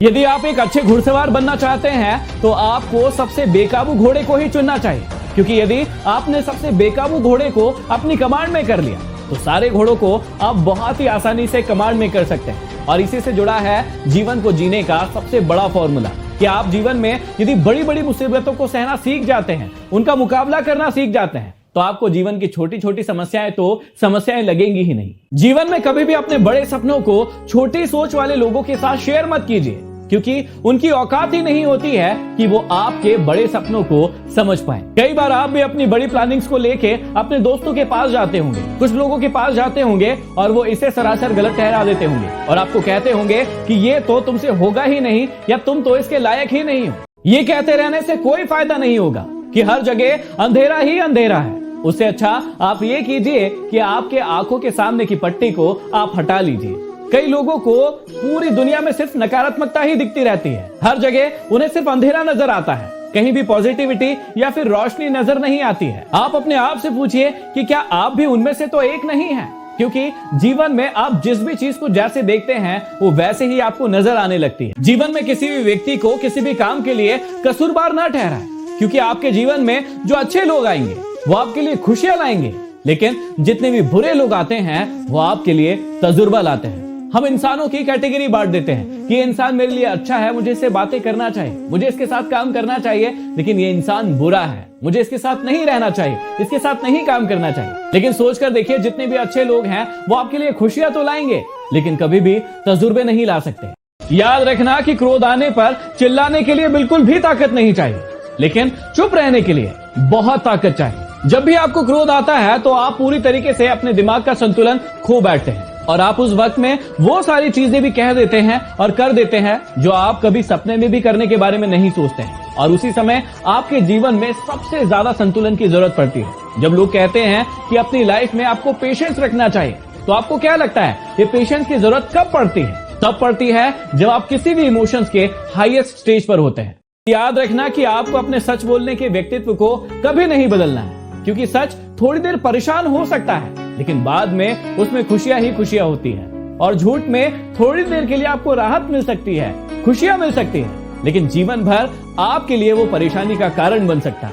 यदि आप एक अच्छे घुड़सवार बनना चाहते हैं तो आपको सबसे बेकाबू घोड़े को ही चुनना चाहिए, क्योंकि यदि आपने सबसे बेकाबू घोड़े को अपनी कमांड में कर लिया तो सारे घोड़ों को आप बहुत ही आसानी से कमांड में कर सकते हैं। और इसी से जुड़ा है जीवन को जीने का सबसे बड़ा फॉर्मूला कि आप जीवन में यदि बड़ी बड़ी मुसीबतों को सहना सीख जाते हैं, उनका मुकाबला करना सीख जाते हैं, तो आपको जीवन की छोटी छोटी समस्याएं लगेंगी ही नहीं। जीवन में कभी भी अपने बड़े सपनों को छोटी सोच वाले लोगों के साथ शेयर मत कीजिए, क्योंकि उनकी औकात ही नहीं होती है कि वो आपके बड़े सपनों को समझ पाए। कई बार आप भी अपनी बड़ी प्लानिंग्स को लेके अपने दोस्तों के पास जाते होंगे, कुछ लोगों के पास जाते होंगे और वो इसे सरासर गलत ठहरा देते होंगे और आपको कहते होंगे कि ये तो तुमसे होगा ही नहीं या तुम तो इसके लायक ही नहीं हो। ये कहते रहने से कोई फायदा नहीं होगा कि हर जगह अंधेरा ही अंधेरा है। उससे अच्छा आप ये कीजिए कि आपके आंखों के सामने की पट्टी को आप हटा लीजिए। कई लोगों को पूरी दुनिया में सिर्फ नकारात्मकता ही दिखती रहती है, हर जगह उन्हें सिर्फ अंधेरा नजर आता है, कहीं भी पॉजिटिविटी या फिर रोशनी नजर नहीं आती है। आप अपने आप से पूछिए कि क्या आप भी उनमें से तो एक नहीं हैं? क्योंकि जीवन में आप जिस भी चीज को जैसे देखते हैं वो वैसे ही आपको नजर आने लगती है। जीवन में किसी भी व्यक्ति को किसी भी काम के लिए कसूरवार ना ठहराएं, क्योंकि आपके जीवन में जो अच्छे लोग आएंगे वो आपके लिए खुशियां लाएंगे, लेकिन जितने भी बुरे लोग आते हैं वो आपके लिए तजुर्बा लाते हैं। हम इंसानों की कैटेगरी बांट देते हैं कि ये इंसान मेरे लिए अच्छा है, मुझे इससे बातें करना चाहिए, मुझे इसके साथ काम करना चाहिए, लेकिन ये इंसान बुरा है, मुझे इसके साथ नहीं रहना चाहिए, इसके साथ नहीं काम करना चाहिए। लेकिन सोचकर देखिए, जितने भी अच्छे लोग हैं वो आपके लिए खुशियां तो लाएंगे, लेकिन कभी भी तजुर्बे नहीं ला सकते। याद रखना कि क्रोध आने पर चिल्लाने के लिए बिल्कुल भी ताकत नहीं चाहिए, लेकिन चुप रहने के लिए बहुत ताकत चाहिए। जब भी आपको क्रोध आता है तो आप पूरी तरीके से अपने दिमाग का संतुलन खो बैठते हैं और आप उस वक्त में वो सारी चीजें भी कह देते हैं और कर देते हैं जो आप कभी सपने में भी करने के बारे में नहीं सोचते हैं। और उसी समय आपके जीवन में सबसे ज्यादा संतुलन की जरूरत पड़ती है। जब लोग कहते हैं कि अपनी लाइफ में आपको पेशेंस रखना चाहिए, तो आपको क्या लगता है ये पेशेंस की जरूरत कब पड़ती है? तब पड़ती है जब आप किसी भी इमोशंस के हाईएस्ट स्टेज पर होते हैं। याद रखना कि आपको अपने सच बोलने के व्यक्तित्व को कभी नहीं बदलना है, क्योंकि सच थोड़ी देर परेशान हो सकता है, लेकिन बाद में उसमें खुशियां ही खुशियां होती हैं। और झूठ में थोड़ी देर के लिए आपको राहत मिल सकती है, खुशियां मिल सकती है, लेकिन जीवन भर आपके लिए वो परेशानी का कारण बन सकता है।